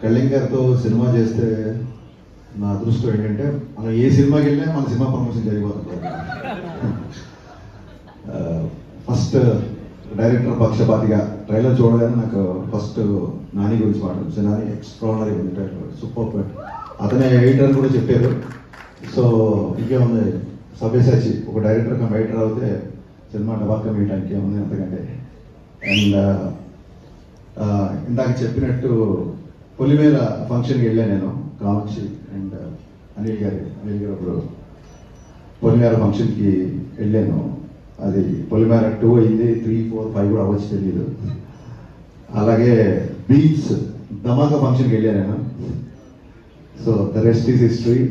కళ్యాణ్ గారితో సినిమా చేస్తే నా అదృష్టం ఏంటంటే మనం ఏ సినిమాకి వెళ్ళినా మన సినిమా ప్రమోషన్ జరిగిపోతుంది. ఫస్ట్ డైరెక్టర్ పక్షపాతిగా ట్రైలర్ చూడగానే నాకు ఫస్ట్ నాని గురించి మాట్లాడు. నాని ఎక్స్ట్రాడనరీ ఉంది ట్రైలర్, సూపర్. అతనే ఎడిటర్ కూడా చెప్పారు. సో ఇంకేముంది, సభ్యసాచి ఒక డైరెక్టర్ కమ్ ఎడిటర్ అవుతే సినిమా డబాకం వేయడానికి ఏముంది అంతకంటే. అండ్ ఇందాక చెప్పినట్టు పొలిమేర ఫంక్షన్కి వెళ్ళాను నేను, కామాక్షి అండ్ అనిల్ గారు అప్పుడు పొలిమేర ఫంక్షన్కి వెళ్ళాను. అది పొలిమేర 2 అయింది, 3, 4, 5 కూడా అవ్వచ్చు తెలియదు. అలాగే బీచ్ ధమాకా ఫంక్షన్కి వెళ్ళాను నేను. So the rest is history.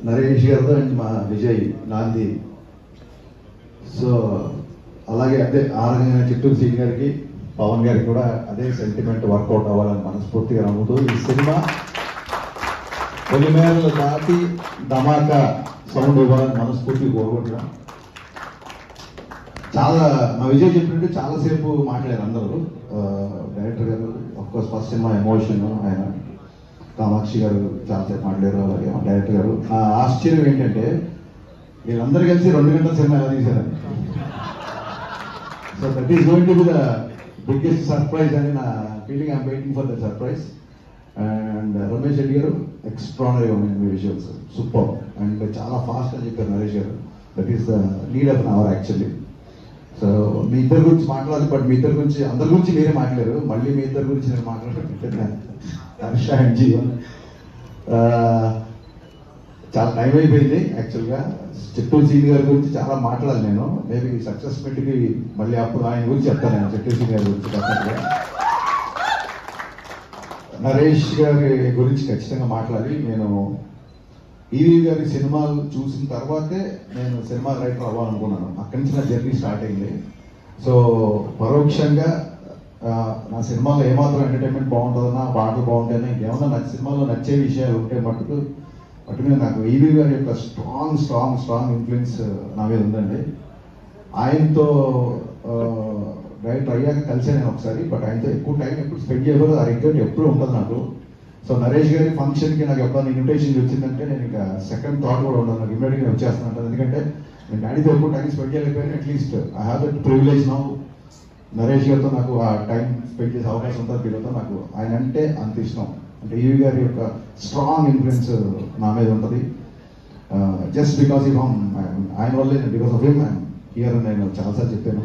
Naresh గారితో అండ్ మా విజయ్ నాంది. సో అలాగే అదే ఆ రకంగా చిత్తూరు సీన్ గారికి పవన్ గారికి కూడా అదే సెంటిమెంట్ వర్కౌట్ అవ్వాలని మనస్ఫూర్తిగా నమ్ముతూ ఈ సినిమా పొలిమేరలు దాటి ధమాకా సౌండ్ ఇవ్వాలని మనస్ఫూర్తిగా కోరుకుంటున్నాం. చాలా మా విజయ్ చెప్పినట్టు చాలాసేపు మాట్లాడారు అందరూ. డైరెక్టర్ గారు అఫ్కోర్స్ ఫస్ట్ సినిమా ఎమోషన్, ఆయన కామాక్షి గారు చాలాసేపు మాట్లాడారు, అలాగే మా డైరెక్టర్ గారు. నా ఆశ్చర్యం ఏంటంటే వీళ్ళందరూ కలిసి 2 గంటల సినిమా ఎలా తీశారని. So that is going to be the biggest surprise అని నా feeling. I'm waiting for the surprise. And Ramesh Reddy garu ఎక్స్ట్రాడనరీగా ఉన్నాయి మీ విజువల్స్, సూపర్. అండ్ చాలా ఫాస్ట్ అని చెప్పారు Naresh garu. That is the need of an hour actually. So మీ ఇద్దరి గురించి మాట్లాడాలి, బట్ మీ ఇద్దరి గురించి అందరి గురించి మీరే మాట్లాడారు. మళ్ళీ మీ ఇద్దరి గురించి నేను మాట్లాడుకుంటున్నాను, హర్ష అండ్ జీవన్. చాలా టైం అయిపోయింది యాక్చువల్గా. చిత్తూరు సీన్ గారి గురించి చాలా మాట్లాడాలి నేను. మేబీ సక్సెస్ మీట్కి మళ్ళీ అప్పుడు ఆయన గురించి చెప్తాను నేను, చిత్తూరు సీన్ గారి గురించి డెఫినెట్గా. నరేష్ గారి గురించి ఖచ్చితంగా మాట్లాడాలి. నేను ఈవీ గారి సినిమాలు చూసిన తర్వాతే నేను సినిమా రైటర్ అవ్వాలనుకున్నాను. అక్కడి నుంచి నా జర్నీ స్టార్ట్ అయింది. సో పరోక్షంగా నా సినిమాలో ఏమాత్రం ఎంటర్టైన్మెంట్ బాగుంటుందన్నా, పాటలు బాగుంటాయని, ఏమన్నా నా సినిమాలో నచ్చే విషయాలు ఉంటే మటుకు నాకు ఈవీ గారి యొక్క స్ట్రాంగ్ ఇన్ఫ్లుయెన్స్ నా మీద ఉందండి. ఆయనతో రైటర్ అయ్యాక కలిసే నేను ఒకసారి, బట్ ఆయనతో ఎక్కువ టైం ఎప్పుడు స్పెండ్ చేయకూడదు, ఆ రిగ్రెట్ ఎప్పుడు ఉంటుంది నాకు. సో నరేష్ గారి ఫంక్షన్కి నాకు ఎప్పుడైనా ఇన్విటేషన్ వచ్చిందంటే నేను ఇంకా సెకండ్ థాట్ కూడా ఉండదు, నాకు ఇమ్మీడియట్గా వచ్చేస్తాను. ఎందుకంటే నేను డాడీతో ఎప్పుడు టైం స్పెండ్ చేయలేకపోయాను. At least I have that privilege now. Naresh గారితో నాకు ఆ టైం స్పెండ్ చేసే అవకాశం ఉంటుంది. వీళ్ళతో నాకు ఆయన అంటే అంత ఇష్టం. అంటే ఈవీ గారి యొక్క స్ట్రాంగ్ ఇన్ఫ్లుయెన్స్ నా మీద ఉంటుంది. జస్ట్ బికాస్ ఆయన వల్లే, because of him I'm here అని నేను చాలాసార్లు చెప్పాను.